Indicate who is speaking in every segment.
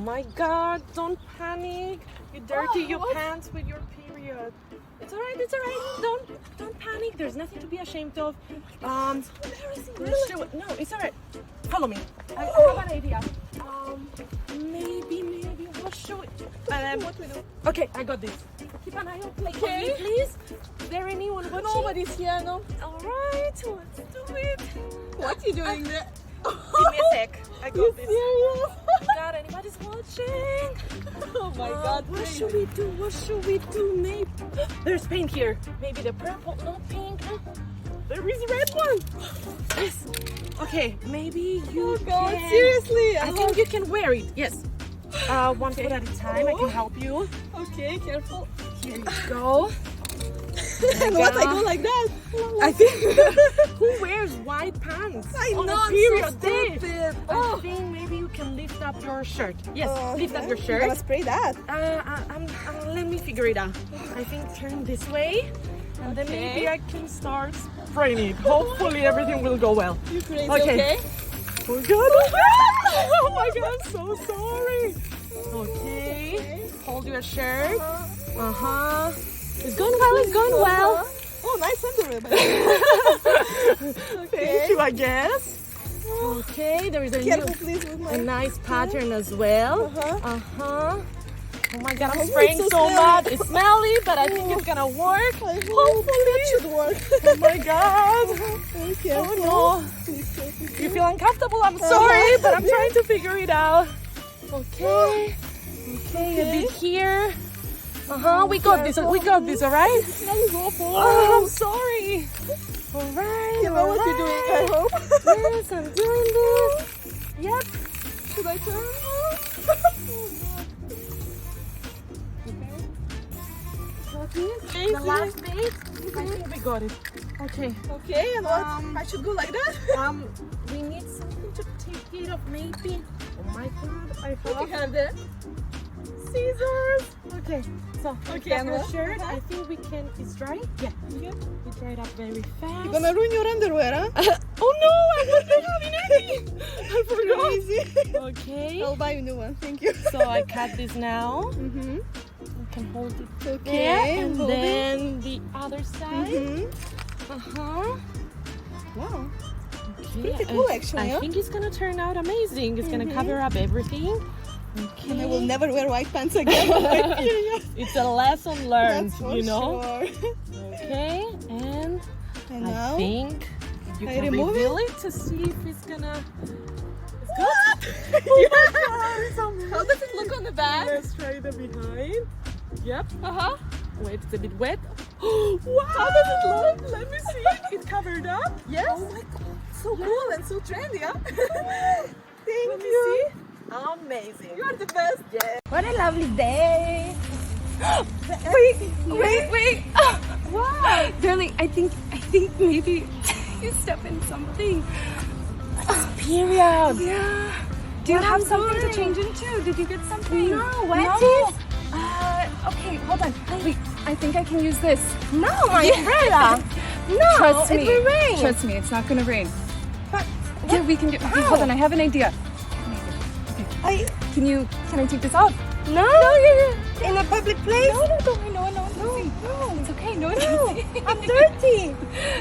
Speaker 1: my God, don't panic. You dirty your pants with your period. It's all right, it's all right. Don't panic. There's nothing to be ashamed of.
Speaker 2: Really?
Speaker 1: No, it's all right. Follow me. I have an idea. Maybe we'll show it.
Speaker 2: What we do?
Speaker 1: Okay, I got this. Keep an eye out, okay, please. Is there anyone watching?
Speaker 2: Nobody's here, no?
Speaker 1: All right, let's do it.
Speaker 2: What you doing there?
Speaker 1: Give me a sec. I got this.
Speaker 2: Serious?
Speaker 1: God, anybody's watching?
Speaker 2: Oh my God.
Speaker 1: What should we do? What should we do? Maybe there's paint here. Maybe the purple, no pink. There is red one. Yes. Okay, maybe you
Speaker 2: Oh God,
Speaker 1: can.
Speaker 2: seriously?
Speaker 1: I think you can wear it. Yes. One foot at a time. I can help you.
Speaker 2: Okay, careful.
Speaker 1: Here you go.
Speaker 2: And what? I go like that?
Speaker 1: I think who wears white pants
Speaker 2: I
Speaker 1: on
Speaker 2: know,
Speaker 1: a
Speaker 2: I'm
Speaker 1: period
Speaker 2: so
Speaker 1: day?
Speaker 2: stupid.
Speaker 1: I think maybe you can lift up your shirt. Yes, lift up your
Speaker 2: I'm
Speaker 1: shirt.
Speaker 2: gonna spray that.
Speaker 1: Let me figure it out. I think turn this way, and then maybe I can start spraying it. Hopefully everything will go well.
Speaker 2: You crazy,
Speaker 1: Okay.
Speaker 2: okay?
Speaker 1: Oh God! Oh my God! I'm so sorry. Okay. Hold your shirt. It's going well. It's going well.
Speaker 2: Oh, nice underwear.
Speaker 1: Thank you, I guess. Okay, there is a
Speaker 2: Careful, please, with my...
Speaker 1: a nice pattern as well. Oh my God, I'm
Speaker 2: it's
Speaker 1: spraying
Speaker 2: so
Speaker 1: so
Speaker 2: smelly.
Speaker 1: much. It's smelly, but I think it's gonna work.
Speaker 2: Hopefully that should work.
Speaker 1: Oh my God.
Speaker 2: Be careful.
Speaker 1: Oh no.
Speaker 2: Please, careful.
Speaker 1: You feel uncomfortable? I'm sorry, but I'm trying to figure it out. Okay. Okay, a bit here. We got this. We got this, all right?
Speaker 2: It smells awful.
Speaker 1: Oh, I'm sorry. All right.
Speaker 2: You know what you're doing, I hope.
Speaker 1: Yes, I'm doing this. Yep.
Speaker 2: Should I turn?
Speaker 1: The last bit. I think we got it. Okay.
Speaker 2: Okay, and what? I should go like that?
Speaker 1: We need something to take it off, maybe. Oh my God, I
Speaker 2: What
Speaker 1: have
Speaker 2: you have there?
Speaker 1: scissors. Okay, so
Speaker 2: Okay,
Speaker 1: that's
Speaker 2: and
Speaker 1: our
Speaker 2: what?
Speaker 1: shirt. I think we can. It's dry. Yeah.
Speaker 2: Yeah.
Speaker 1: We dry it up very fast.
Speaker 2: You're gonna ruin your underwear, huh?
Speaker 1: Oh no! I wasn't having any. I forgot.
Speaker 2: Crazy.
Speaker 1: Okay.
Speaker 2: I'll buy you a new one. Thank you.
Speaker 1: So I cut this now.
Speaker 2: Mm-hmm.
Speaker 1: You can hold it
Speaker 2: Okay.
Speaker 1: there, and
Speaker 2: hold it.
Speaker 1: then the other side.
Speaker 2: Mm-hmm. Wow.
Speaker 1: Okay.
Speaker 2: Pretty cool, actually,
Speaker 1: I
Speaker 2: huh?
Speaker 1: think it's gonna turn out amazing. It's gonna cover up everything. Okay.
Speaker 2: And I will never wear white pants again.
Speaker 1: It's a lesson learned,
Speaker 2: That's for
Speaker 1: you know.
Speaker 2: sure.
Speaker 1: Okay, and
Speaker 2: And
Speaker 1: I
Speaker 2: now?
Speaker 1: think you
Speaker 2: I
Speaker 1: can
Speaker 2: remove
Speaker 1: reveal it to see if it's gonna.
Speaker 2: What? How does it look on the back?
Speaker 1: Let's try the behind. Yep.
Speaker 2: Uh-huh.
Speaker 1: Wait, it's a bit wet.
Speaker 2: Wow. How does it look?
Speaker 1: Let me see. It's covered up.
Speaker 2: Yes. Oh my God. So cool and so trendy, huh? Thank
Speaker 1: Let me
Speaker 2: you.
Speaker 1: see. Amazing.
Speaker 2: You are the best.
Speaker 1: Yeah.
Speaker 3: What a lovely day!
Speaker 1: Wait.
Speaker 3: Wow, darling, I think maybe you step in something.
Speaker 1: Period.
Speaker 3: Yeah. Do you have something to change into? Did you get something?
Speaker 1: No, what
Speaker 3: No.
Speaker 1: is?
Speaker 3: Okay, hold on. Wait, I think I can use this.
Speaker 1: No, my umbrella. No,
Speaker 3: Trust me.
Speaker 1: it will rain.
Speaker 3: Trust me, it's not gonna rain.
Speaker 1: But
Speaker 3: Yeah, we can do. Okay, hold on. I have an idea. Can I take this off?
Speaker 1: no, in a public place.
Speaker 3: No, it's okay. No,
Speaker 1: I'm dirty.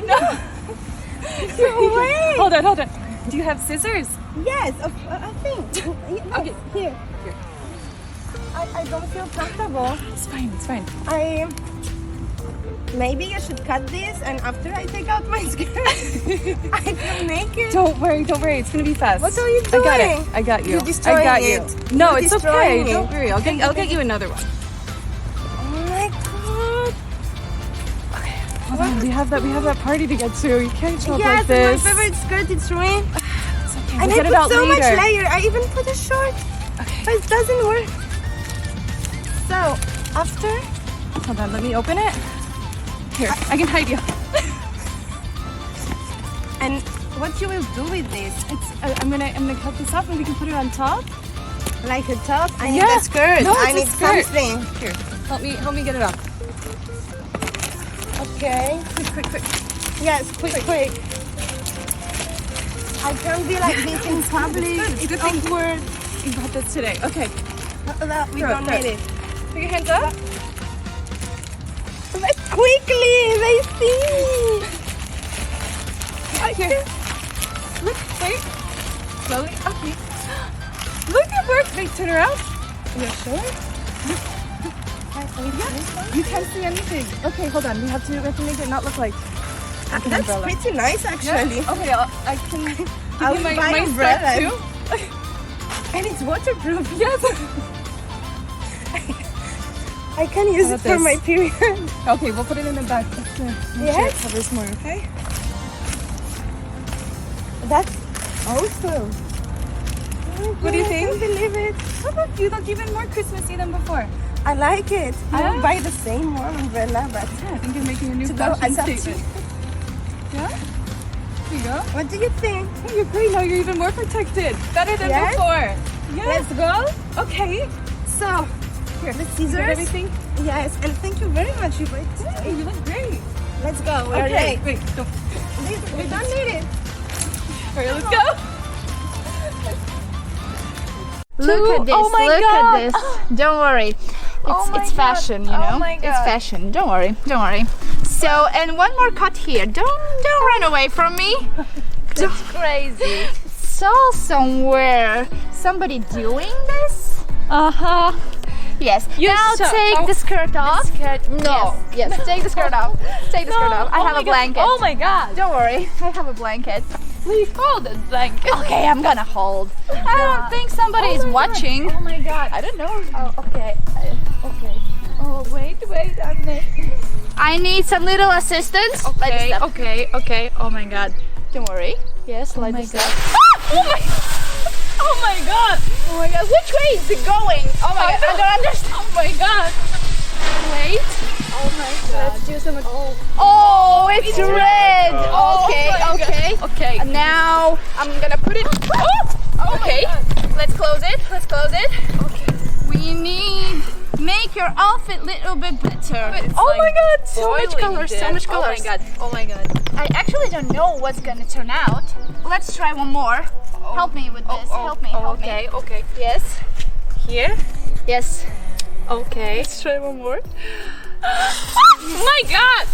Speaker 3: No.
Speaker 1: Wait.
Speaker 3: Hold on. Do you have scissors?
Speaker 1: Yes, I think.
Speaker 3: Okay.
Speaker 1: Here. I don't feel comfortable.
Speaker 3: It's fine.
Speaker 1: Maybe you should cut this, and after I take out my skirt, I can make it.
Speaker 3: Don't worry. It's gonna be fast.
Speaker 1: What are you
Speaker 3: I got
Speaker 1: doing?
Speaker 3: it. I got you.
Speaker 1: You're destroying
Speaker 3: I got
Speaker 1: it.
Speaker 3: you. No,
Speaker 1: You're
Speaker 3: it's okay.
Speaker 1: destroying it.
Speaker 3: Don't worry. I'll get you another one.
Speaker 1: Oh my God.
Speaker 3: Hold on. We have that party to get to. You can't show up
Speaker 1: Yes,
Speaker 3: like this.
Speaker 1: my favorite skirt. It's ruined.
Speaker 3: It's okay.
Speaker 1: And
Speaker 3: We'll
Speaker 1: I
Speaker 3: get it
Speaker 1: put
Speaker 3: out
Speaker 1: so
Speaker 3: later.
Speaker 1: much layer. I even put a short, but it doesn't work. So after,
Speaker 3: Hold on. Let me open it. Here, I can hide you.
Speaker 1: and what you will do with this?
Speaker 3: I'm gonna cut this off and we can put it on top.
Speaker 1: Like a top? I need
Speaker 3: Yeah.
Speaker 1: a skirt.
Speaker 3: No,
Speaker 1: I
Speaker 3: it's a
Speaker 1: need
Speaker 3: skirt.
Speaker 1: something.
Speaker 3: Here, help me get it off.
Speaker 1: Okay.
Speaker 3: Quick.
Speaker 1: Yes, quick. I can't be like this in public.
Speaker 3: It's good thing you got this today. Okay.
Speaker 2: We don't need it.
Speaker 3: Put your hands up.
Speaker 2: But quickly, they see.
Speaker 3: Here. Look, wait. Slowly. Okay. Look, it worked. Wait, turn around.
Speaker 2: You're sure?
Speaker 3: You can't see anything. Okay, hold on. We have to make it not look like an
Speaker 2: That's
Speaker 3: umbrella.
Speaker 2: pretty nice, actually.
Speaker 3: Okay, I can give
Speaker 2: I'll
Speaker 3: you
Speaker 2: buy
Speaker 3: my
Speaker 2: umbrella.
Speaker 3: strap too.
Speaker 2: And it's waterproof.
Speaker 3: Yes.
Speaker 2: I can use
Speaker 3: How
Speaker 2: it
Speaker 3: about
Speaker 2: for
Speaker 3: this?
Speaker 2: my period.
Speaker 3: Okay, we'll put it in the back. Make sure
Speaker 2: Yes.
Speaker 3: it covers more, okay?
Speaker 2: That's awesome.
Speaker 3: What do you
Speaker 2: I
Speaker 3: think?
Speaker 2: can't believe it.
Speaker 3: How about you look even more Christmassy than before?
Speaker 2: I like it. I
Speaker 3: Yeah?
Speaker 2: will buy the same one umbrella, but
Speaker 3: Yeah, I think you're making a new
Speaker 2: To go
Speaker 3: fashion
Speaker 2: adapt to.
Speaker 3: statement. Yeah? Here you go.
Speaker 2: what do you think?
Speaker 3: Oh, you're great. Now you're even more protected. Better than
Speaker 2: Yes?
Speaker 3: before. Yeah.
Speaker 2: Let's go.
Speaker 3: Okay.
Speaker 2: So,
Speaker 3: Here,
Speaker 2: the
Speaker 3: you got
Speaker 2: scissors.
Speaker 3: everything?
Speaker 2: Yes, and thank you very much. You bought
Speaker 3: Hey, you look great.
Speaker 2: Let's go. We're
Speaker 3: Okay,
Speaker 2: late.
Speaker 3: wait, don't.
Speaker 2: We don't need it.
Speaker 3: Alright, let's go.
Speaker 4: Look at this,
Speaker 3: Oh my
Speaker 4: look
Speaker 3: God.
Speaker 4: at this. Don't worry. It's fashion, you know?
Speaker 3: Oh my
Speaker 4: It's
Speaker 3: God.
Speaker 4: fashion. Don't worry. Don't worry. So, and one more cut here. Don't run away from me. That's
Speaker 3: Crazy.
Speaker 4: Saw somewhere somebody doing this.
Speaker 3: Uh-huh.
Speaker 4: Yes.
Speaker 3: You
Speaker 4: now
Speaker 3: saw-
Speaker 4: take
Speaker 3: oh,
Speaker 4: the skirt off.
Speaker 3: No.
Speaker 4: Yes. Take the skirt off. Take the skirt off. I have a blanket.
Speaker 3: Oh my God.
Speaker 4: Don't worry. I have a blanket.
Speaker 3: Please hold this blanket.
Speaker 4: Okay, I'm gonna hold. I don't think somebody is watching.
Speaker 3: Oh my God.
Speaker 4: I don't know.
Speaker 3: Oh, okay. Okay. Oh, wait.
Speaker 4: I need some little assistance. Like this stuff.
Speaker 3: Okay. Oh my God.
Speaker 4: Don't worry. Yes, like
Speaker 3: my
Speaker 4: this
Speaker 3: God.
Speaker 4: stuff.
Speaker 3: Oh my God.
Speaker 4: Oh my god, which way is it going? Oh my god, I don't understand.
Speaker 3: Oh my God.
Speaker 4: Wait.
Speaker 3: Oh my God. Let's do some.
Speaker 4: Oh, it's red.
Speaker 3: Oh
Speaker 4: Okay,
Speaker 3: my God.
Speaker 4: okay.
Speaker 3: Okay.
Speaker 4: And now I'm gonna put it.
Speaker 3: Oh
Speaker 4: Okay,
Speaker 3: my God.
Speaker 4: let's close it. Let's close it.
Speaker 3: Okay.
Speaker 4: We need make your outfit a little bit better.
Speaker 3: Oh my God.
Speaker 4: So much colors, so much colors.
Speaker 3: Oh my God.
Speaker 4: I actually don't know what's gonna turn out. Let's try one more. Help me with this. Help me. Help me.
Speaker 3: Okay.
Speaker 4: Yes.
Speaker 3: Here.
Speaker 4: Yes.
Speaker 3: Okay. Let's try one more. Oh my God.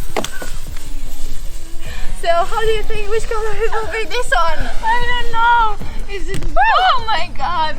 Speaker 4: So how do you think which color will be this one?
Speaker 3: I don't know. Is it? Oh my God.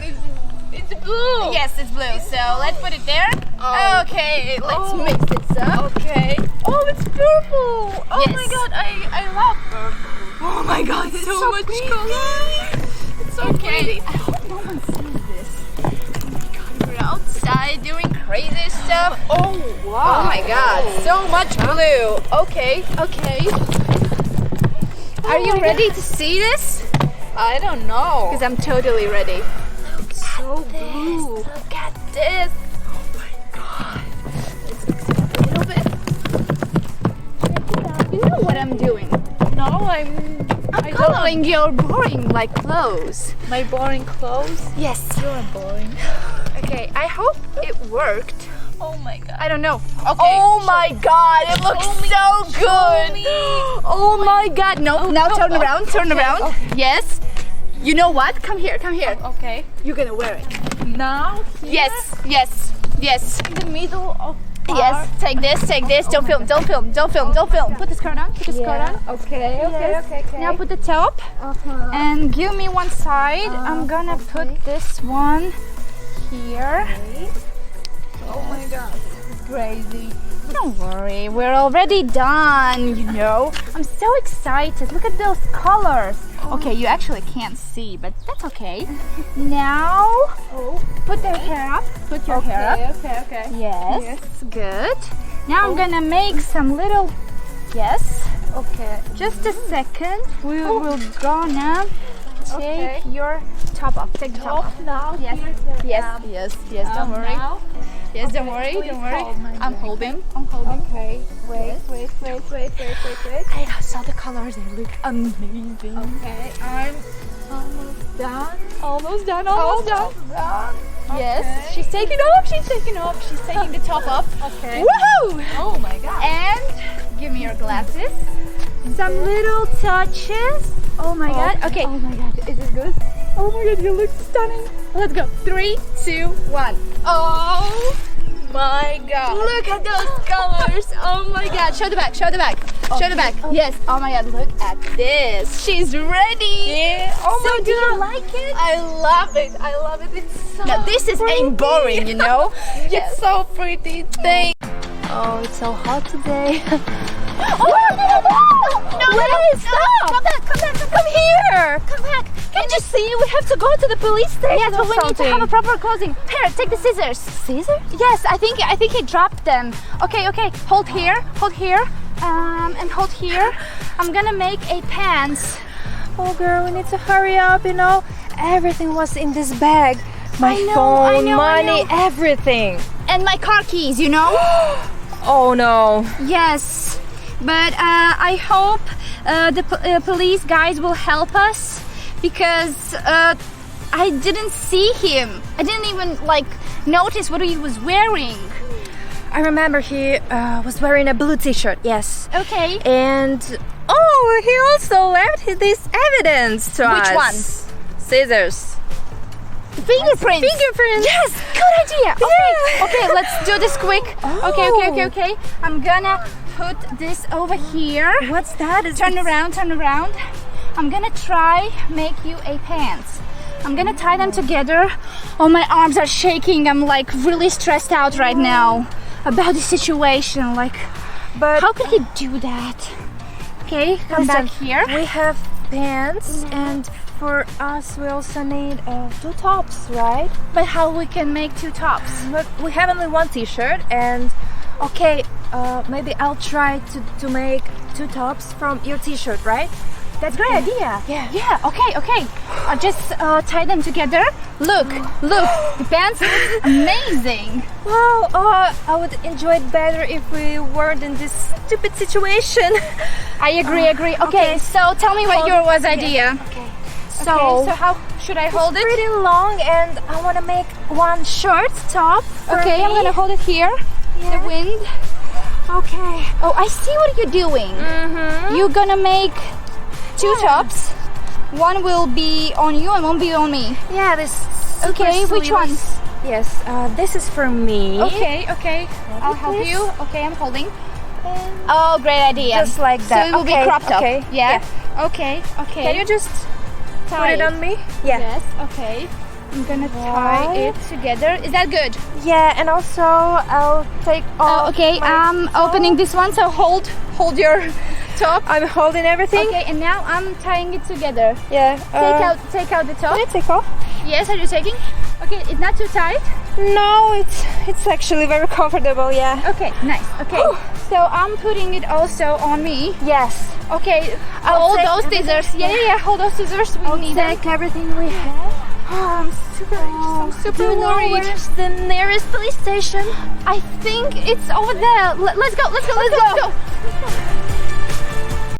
Speaker 3: It's blue.
Speaker 4: Yes, it's blue. So let's put it there.
Speaker 3: Oh.
Speaker 4: Okay, let's
Speaker 3: Oh.
Speaker 4: mix this up.
Speaker 3: Okay. Oh, it's purple. Oh
Speaker 4: Yes.
Speaker 3: my God. I love purple. Oh my God. It's so much color. It's so pretty.
Speaker 4: I hope no one sees this. Oh my god, we're outside doing crazy stuff.
Speaker 3: Oh wow.
Speaker 4: Oh my god, so much blue. Okay. Are you ready to see this?
Speaker 3: I don't know.
Speaker 4: Because I'm totally ready.
Speaker 3: So blue.
Speaker 4: Look at this.
Speaker 3: Oh my God.
Speaker 4: Let's mix it up a little bit. Check it out. You know what I'm doing?
Speaker 3: No,
Speaker 4: I'm coloring your boring like clothes.
Speaker 3: My boring clothes.
Speaker 4: Yes.
Speaker 3: You're boring.
Speaker 4: Okay, I hope it worked.
Speaker 3: Oh my God.
Speaker 4: I don't know.
Speaker 3: Okay.
Speaker 4: Oh my god, it looks so good.
Speaker 3: me.
Speaker 4: Oh my god. No, now turn around, turn
Speaker 3: okay,
Speaker 4: around.
Speaker 3: okay.
Speaker 4: Yes. You know what? Come here.
Speaker 3: Okay.
Speaker 4: You're gonna wear it.
Speaker 3: Now.
Speaker 4: Yes.
Speaker 3: In the middle of.
Speaker 4: Yes. Take this. Don't film. Put the skirt on.
Speaker 3: Okay.
Speaker 4: Now put the top. And give me one side. I'm gonna put this one here.
Speaker 3: Oh my God. This is crazy.
Speaker 4: Don't worry, we're already done, you know. I'm so excited. Look at those colors. Okay, you actually can't see, but that's okay. Now, put your hair up. Put your hair up.
Speaker 3: Okay.
Speaker 4: Yes, good. Now I'm gonna make some little, yes.
Speaker 3: Okay.
Speaker 4: Just a second. We will gonna take your top off. Take the top off.
Speaker 3: Now.
Speaker 4: Yes. Don't worry.
Speaker 3: Now.
Speaker 4: Yes, don't worry.
Speaker 3: hold my
Speaker 4: I'm holding.
Speaker 3: Okay. Wait.
Speaker 4: I saw the colors. They look amazing.
Speaker 3: Okay. I'm almost done.
Speaker 4: Almost done.
Speaker 3: Okay.
Speaker 4: Yes. She's taking off. She's taking the top off.
Speaker 3: Okay.
Speaker 4: Woohoo!
Speaker 3: Oh my God.
Speaker 4: And give me your glasses. Some little touches. Oh my god. Okay.
Speaker 3: Oh my God. Is it good?
Speaker 4: Oh my god, you look stunning. Let's go. 3, 2, 1. Oh my god. Look at those colors. Oh my god. Show the back, show the back. Show the back. Yes. Oh my god, look at this. She's ready.
Speaker 3: Yeah. Oh
Speaker 4: So
Speaker 3: my god.
Speaker 4: do you like it? I love it. I love it. It's so Now this is ain't boring, you know?
Speaker 3: It's so pretty. Thank. Oh, it's so hot today.
Speaker 4: Wait, stop! Come back, come back, come here! Come back! Can't you see? We have to go to the police station. Yes, but we need to have a proper closing. Here, take the scissors. Scissors? Yes, I think he dropped them. Okay, okay. Hold here, and hold here. I'm gonna make a pants.
Speaker 3: Oh girl, we need to hurry up, you know. Everything was in this bag. My
Speaker 4: I
Speaker 3: phone,
Speaker 4: know,
Speaker 3: money, everything.
Speaker 4: And my car keys, you know?
Speaker 3: Oh no.
Speaker 4: Yes, but I hope the police guys will help us because I didn't see him. I didn't even like notice what he was wearing.
Speaker 3: I remember he was wearing a blue t-shirt, yes.
Speaker 4: Okay.
Speaker 3: And oh, he also left this evidence to us.
Speaker 4: Which one?
Speaker 3: Scissors.
Speaker 4: Fingerprints.
Speaker 3: Fingerprints.
Speaker 4: Yes, good idea. Okay, okay, let's do this quick. Okay. I'm gonna put this over here.
Speaker 3: What's that?
Speaker 4: Turn around. I'm gonna try make you a pants. I'm gonna tie them together. Oh, my arms are shaking. I'm like really stressed out right now about the situation. Like,
Speaker 3: But
Speaker 4: how could he do that? Okay, come back here.
Speaker 3: We have pants, and for us we also need 2 tops, right?
Speaker 4: But how we can make 2 tops?
Speaker 3: But we have only 1 t-shirt, and okay, maybe I'll try to make 2 tops from your t-shirt, right?
Speaker 4: That's a great idea.
Speaker 3: Yeah.
Speaker 4: Okay. I'll just tie them together. Look, the pants look amazing.
Speaker 3: Wow, I would enjoy it better if we weren't in this stupid situation.
Speaker 4: I agree. Okay, so tell me what your idea.
Speaker 3: Okay.
Speaker 4: So how should I hold
Speaker 3: It's
Speaker 4: it?
Speaker 3: pretty long, and I want to make 1 short top for
Speaker 4: Okay,
Speaker 3: me.
Speaker 4: I'm gonna hold it here.
Speaker 3: Yeah.
Speaker 4: The wind.
Speaker 3: Okay.
Speaker 4: Oh, I see what you're doing. You're gonna make 2 tops. One will be on you and one will be on me.
Speaker 3: Yeah, this.
Speaker 4: Okay, which ones?
Speaker 3: Yes, this is for me.
Speaker 4: Okay. I'll help
Speaker 3: please.
Speaker 4: you. Okay, I'm holding. Oh, great idea.
Speaker 3: Just like
Speaker 4: So
Speaker 3: that.
Speaker 4: it will
Speaker 3: Okay,
Speaker 4: be cropped up.
Speaker 3: okay.
Speaker 4: Yeah. Okay.
Speaker 3: Can you just put it on me? Yeah.
Speaker 4: Yes. Okay. I'm gonna tie it together. Is that good?
Speaker 3: Yeah, and also I'll take off.
Speaker 4: Okay.
Speaker 3: my
Speaker 4: I'm
Speaker 3: top.
Speaker 4: opening this one. So hold your top.
Speaker 3: I'm holding everything.
Speaker 4: Okay, and now I'm tying it together.
Speaker 3: Yeah.
Speaker 4: Take out the top.
Speaker 3: Can I take off?
Speaker 4: Yes, are you taking? Okay, it's not too tight.
Speaker 3: No, it's actually very comfortable. Yeah.
Speaker 4: Okay, nice. Okay, so I'm putting it also on me.
Speaker 3: Yes.
Speaker 4: Okay,
Speaker 3: I'll
Speaker 4: hold
Speaker 3: take
Speaker 4: those scissors. Yeah. Hold those scissors. We need them.
Speaker 3: Take everything we have.
Speaker 4: Oh, I'm super
Speaker 3: Do you know
Speaker 4: worried.
Speaker 3: where's the nearest police station?
Speaker 4: I think it's over there. Let's go.